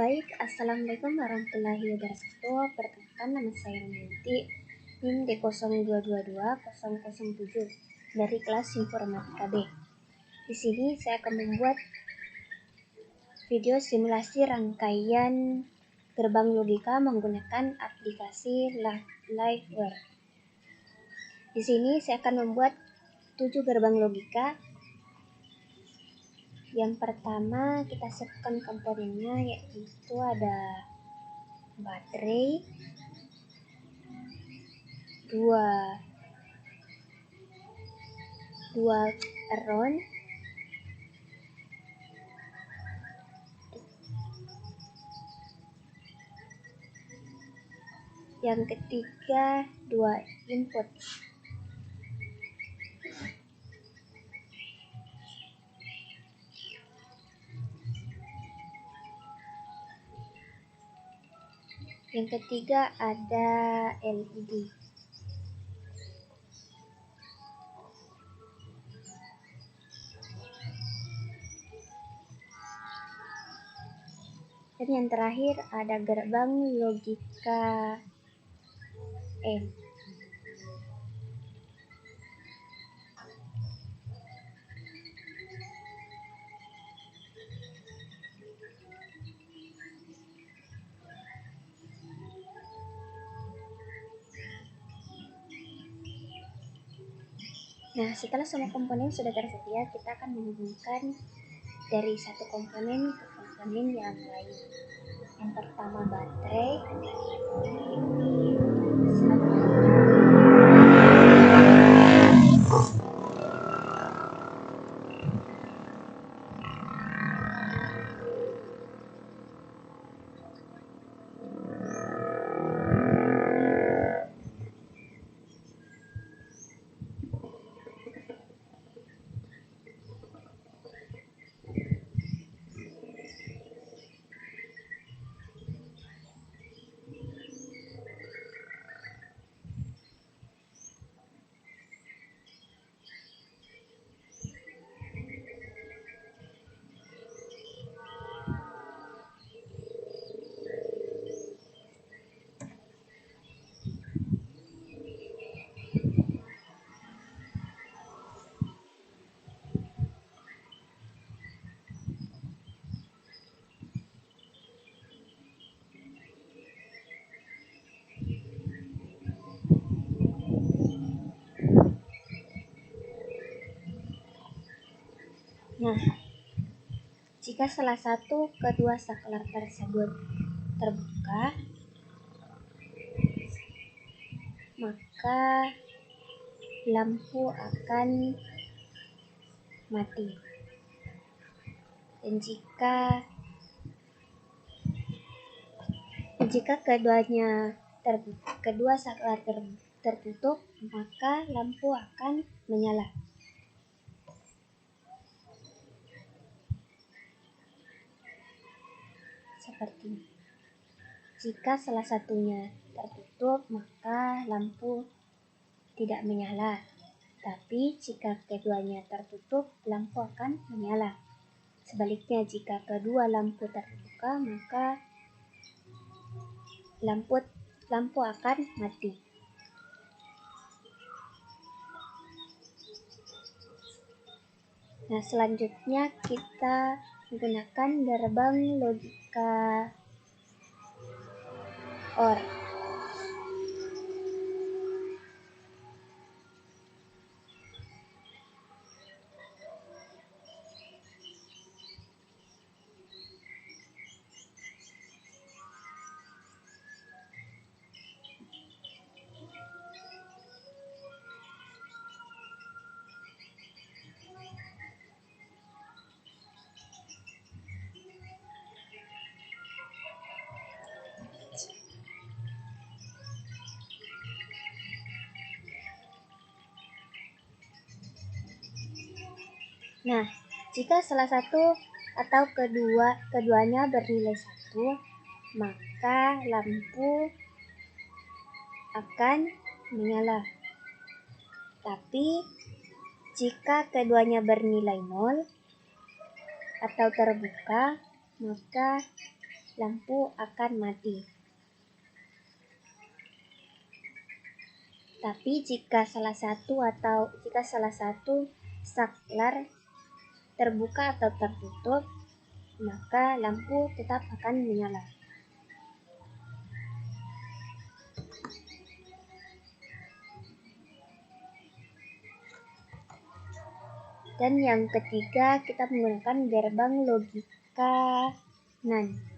Baik, Assalamualaikum warahmatullahi wabarakatuh. Perkenalkan, nama saya Rumianti, NIM D0222-007 dari kelas Informatika B. Di sini saya akan membuat video simulasi rangkaian gerbang logika menggunakan aplikasi Liveware. Di sini saya akan membuat 7 gerbang logika. Yang pertama, kita siapkan komponennya, yaitu ada baterai, 2 eron, yang ketiga 2 input. Yang ketiga ada LED. Dan yang terakhir ada gerbang logika N. Nah, setelah semua komponen sudah tersedia, kita akan menghubungkan dari satu komponen ke komponen yang lain. Yang pertama baterai, Nah, jika salah satu kedua saklar tersebut terbuka, maka lampu akan mati. Dan jika kedua saklar tertutup, maka lampu akan menyala. Seperti ini. Jika salah satunya tertutup, maka lampu tidak menyala. Tapi jika keduanya tertutup, lampu akan menyala. Sebaliknya, jika kedua lampu terbuka, maka lampu akan mati. Nah, selanjutnya kita menggunakan gerbang logika OR. Nah, jika salah satu atau keduanya bernilai 1, maka lampu akan menyala. Tapi jika keduanya bernilai 0 atau terbuka, maka lampu akan mati. Tapi jika salah satu saklar terbuka atau tertutup, maka lampu tetap akan menyala. Dan yang ketiga, kita menggunakan gerbang logika NAND.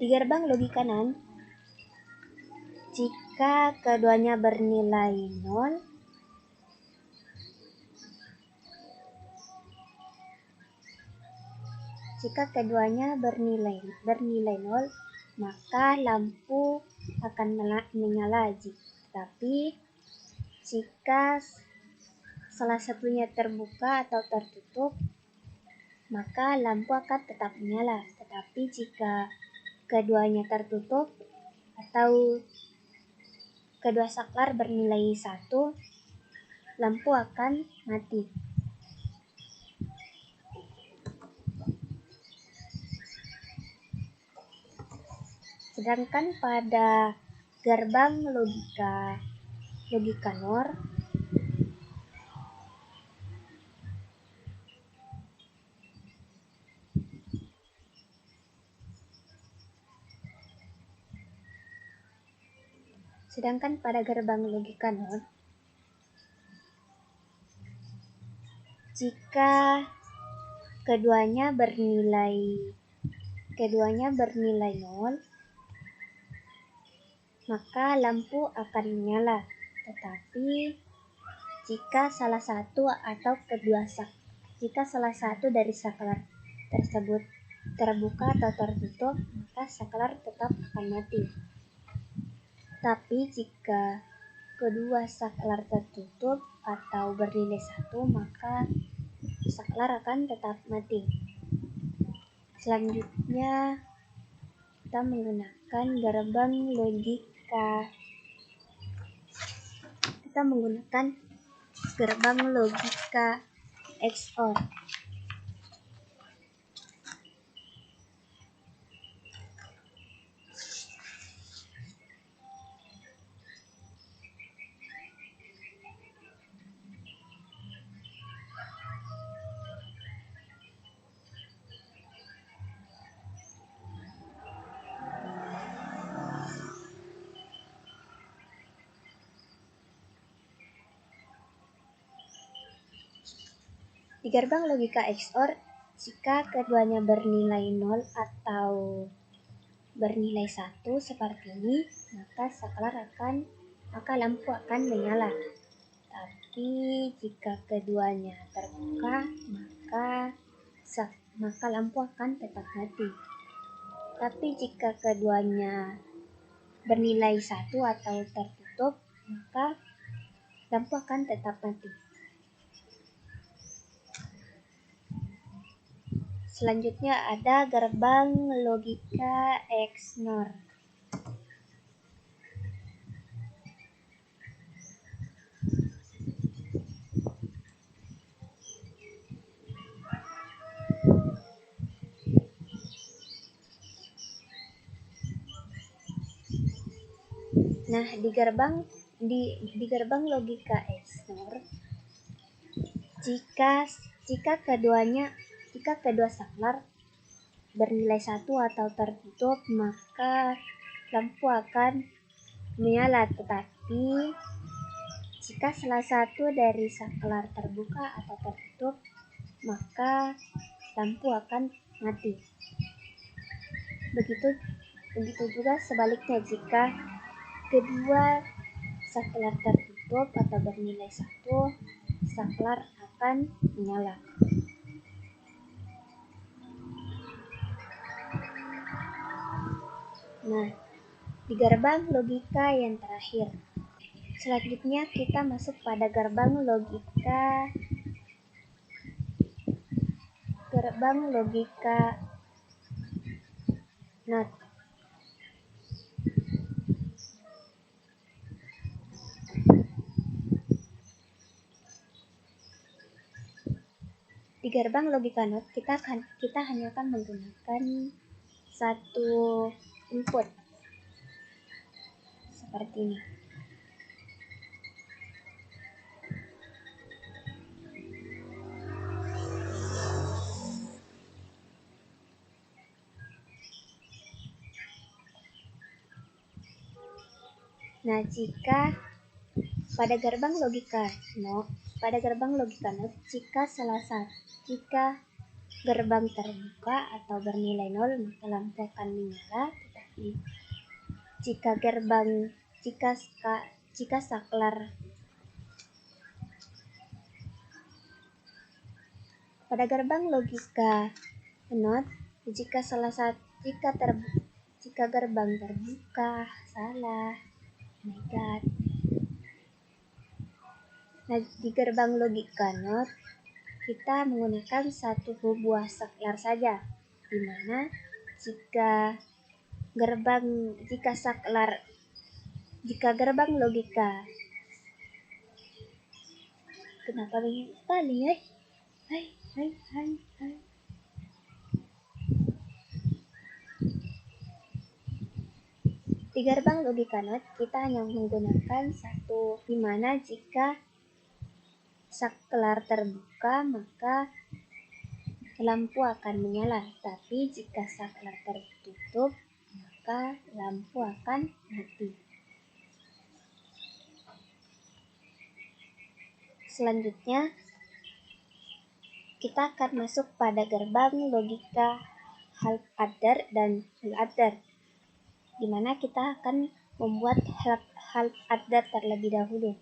Di gerbang logika NAND, jika keduanya bernilai 0, maka lampu akan menyala. Tapi jika salah satunya terbuka atau tertutup, maka lampu akan tetap menyala. Tetapi jika keduanya tertutup atau kedua saklar bernilai 1, lampu akan mati. Sedangkan pada gerbang logika NOR, jika keduanya bernilai 0, maka lampu akan menyala. Tetapi jika salah satu dari saklar tersebut terbuka atau tertutup, maka saklar tetap akan mati. Tapi jika kedua saklar tertutup atau bernilai 1, maka saklar akan tetap mati. Selanjutnya, kita menggunakan gerbang logika XOR. Di gerbang logika XOR, jika keduanya bernilai 0 atau bernilai 1 seperti ini, maka lampu akan menyala. Tapi jika keduanya terbuka, maka lampu akan tetap mati. Tapi jika keduanya bernilai 1 atau tertutup, maka lampu akan tetap mati. Selanjutnya ada gerbang logika XNOR. Nah, di gerbang logika XNOR, jika kedua saklar bernilai 1 atau tertutup, maka lampu akan menyala. Tetapi jika salah satu dari saklar terbuka atau tertutup, maka lampu akan mati. Begitu juga sebaliknya, jika kedua saklar tertutup atau bernilai 1, saklar akan menyala. Nah, di gerbang logika yang terakhir, selanjutnya kita masuk pada gerbang logika NOT. Di gerbang logika NOT kita hanya akan menggunakan satu input seperti ini. Nah, jika pada gerbang logika NOT, jika gerbang terbuka atau bernilai 0, maka lampu akan menyala. Tetapi jika saklar pada gerbang logika NOT, jika gerbang terbuka, salah, negat. Nah, di gerbang logika NOT kita menggunakan satu buah saklar saja, di mana jika gerbang logika, kenapa begini sekali ya? Hai. Di gerbang logika NOT kita hanya menggunakan satu, di mana jika saklar terbuka maka lampu akan menyala, tapi jika saklar tertutup maka lampu akan mati. Selanjutnya kita akan masuk pada gerbang logika half adder dan full adder, di mana kita akan membuat half adder terlebih dahulu.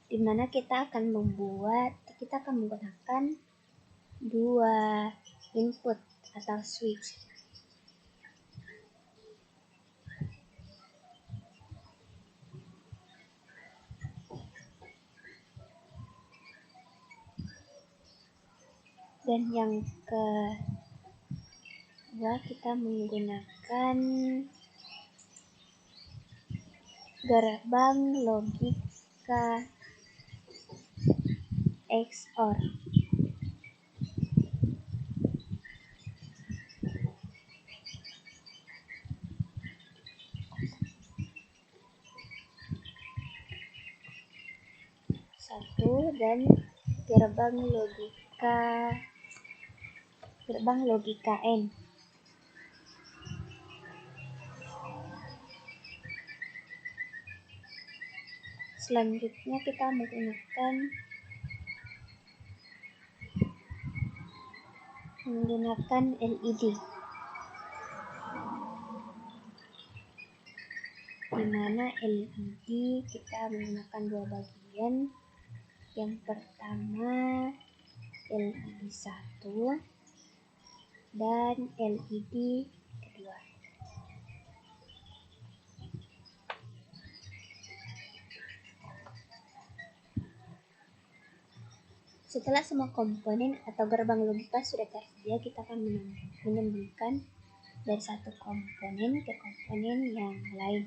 Di mana kita akan menggunakan dua input atau switch. Dan yang kedua kita menggunakan gerbang logika XOR. Dan gerbang logika AND. Selanjutnya kita menggunakan LED, di mana LED kita menggunakan dua bagian. Yang pertama LED 1 dan LED kedua. Setelah semua komponen atau gerbang logika sudah tersedia, kita akan menyambungkan dari satu komponen ke komponen yang lain.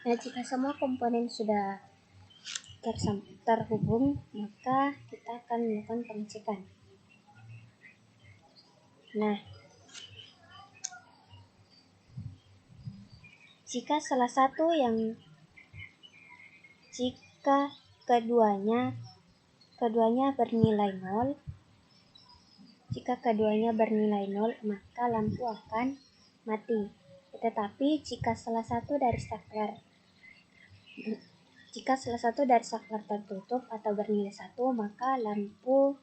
Nah, jika semua komponen sudah terhubung, maka kita akan melakukan pengecekan. Nah, jika keduanya bernilai 0, maka lampu akan mati. Tetapi jika salah satu dari saklar tertutup atau bernilai 1, maka lampu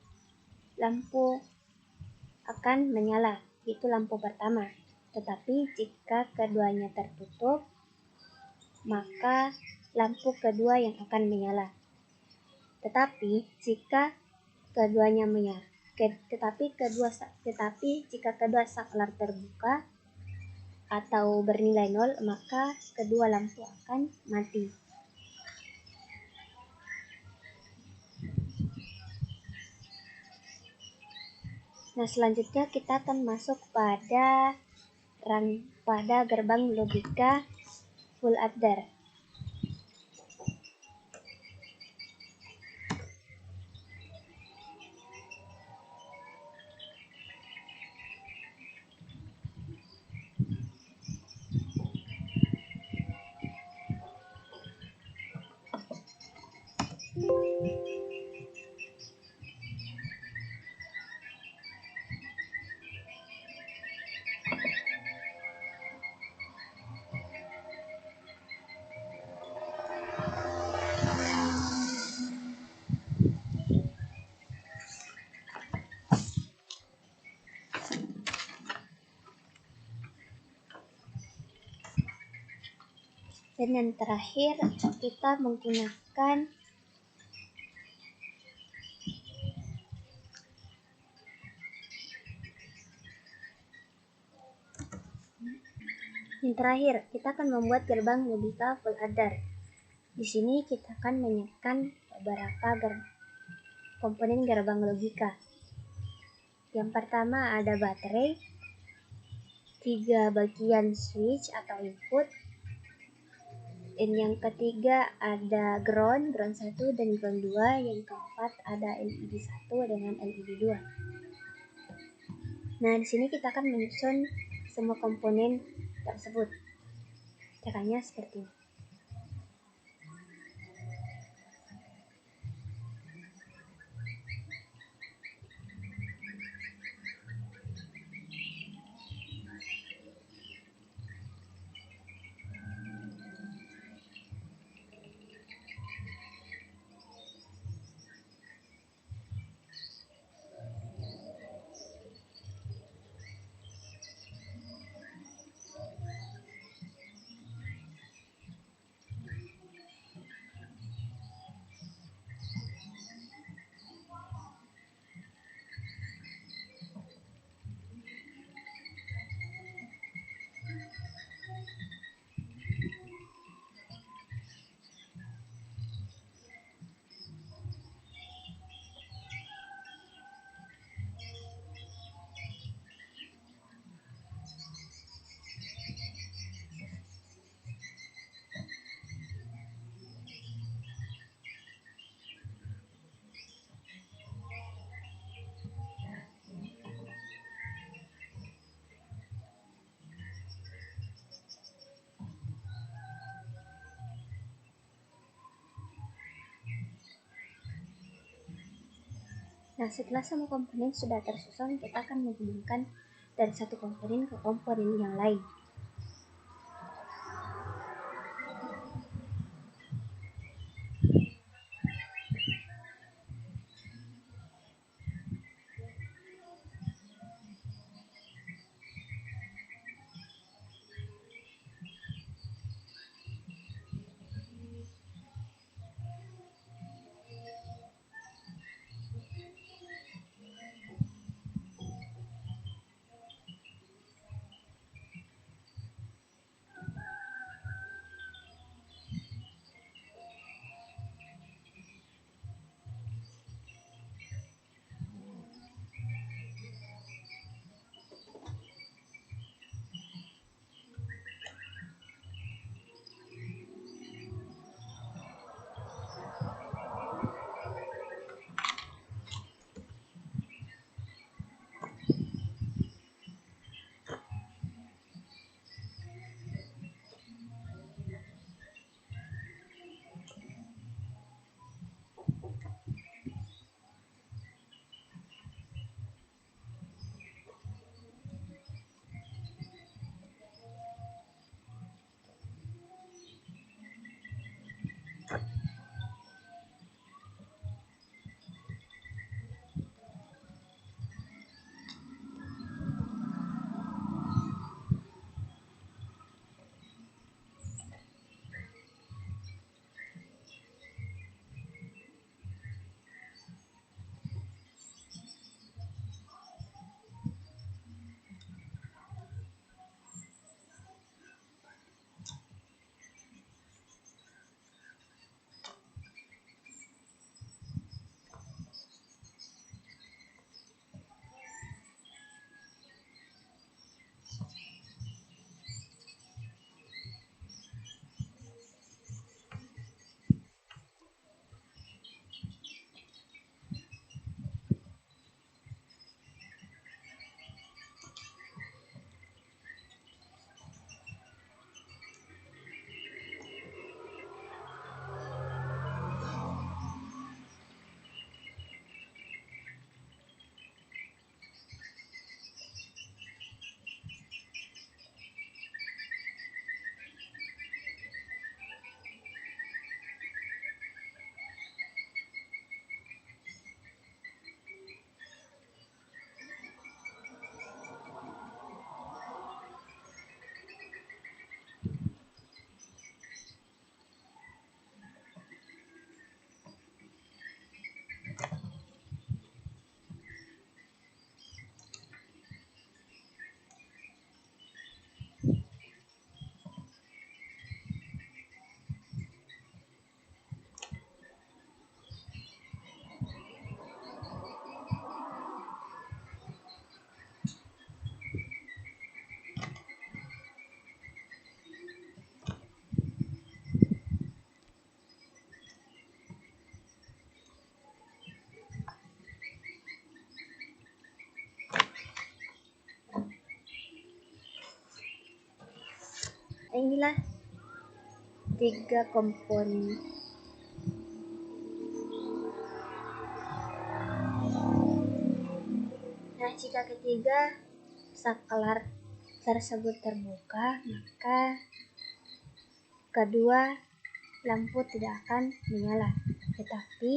akan menyala, itu lampu pertama. Tetapi jika keduanya tertutup, maka lampu kedua yang akan menyala. Tetapi jika kedua saklar terbuka atau bernilai 0, maka kedua lampu akan mati. Nah, selanjutnya kita akan masuk pada gerbang logika full adder. Dan yang terakhir, kita menggunakan kita akan membuat gerbang logika full adder. Di sini kita akan menyiapkan beberapa komponen gerbang logika. Yang pertama ada baterai, 3 bagian switch atau input, dan yang ketiga ada ground 1 dan ground 2, yang keempat ada LED 1 dengan LED 2. Nah, di sini kita akan menyusun semua komponen tersebut. Caranya seperti ini. Nah, setelah semua komponen sudah tersusun, kita akan menghubungkan dari satu komponen ke komponen yang lain. inilah 3 komponen. Nah, jika ketiga saklar tersebut terbuka, maka kedua lampu tidak akan menyala. Tetapi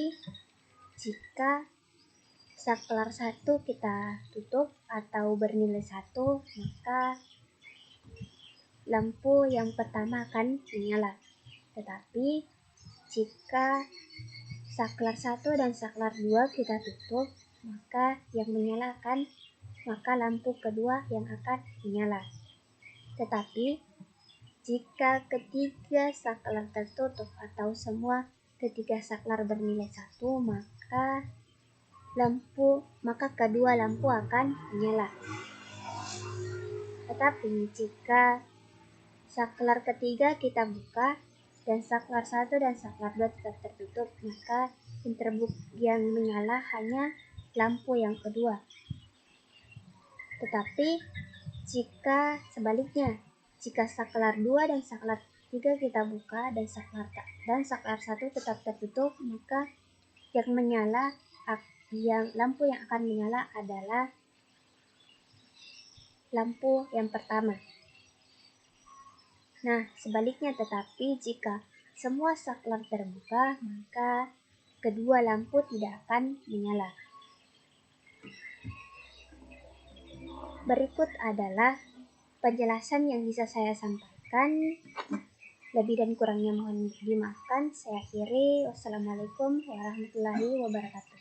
jika saklar 1 kita tutup atau bernilai 1, maka lampu yang pertama akan menyala. Tetapi jika saklar 1 dan saklar 2 kita tutup, maka lampu kedua yang akan menyala. Tetapi jika ketiga saklar tertutup atau semua ketiga saklar bernilai 1, maka kedua lampu akan menyala. Tetapi jika saklar ketiga kita buka dan saklar 1 dan saklar 2 tetap tertutup, maka yang menyala hanya lampu yang kedua. Tetapi jika sebaliknya, jika saklar 2 dan saklar 3 kita buka dan saklar 1 tetap tertutup, maka lampu yang akan menyala adalah lampu yang pertama. Nah, sebaliknya, tetapi jika semua saklar terbuka, maka kedua lampu tidak akan menyala. Berikut adalah penjelasan yang bisa saya sampaikan. Lebih dan kurangnya mohon dimaafkan. Saya akhiri. Wassalamualaikum warahmatullahi wabarakatuh.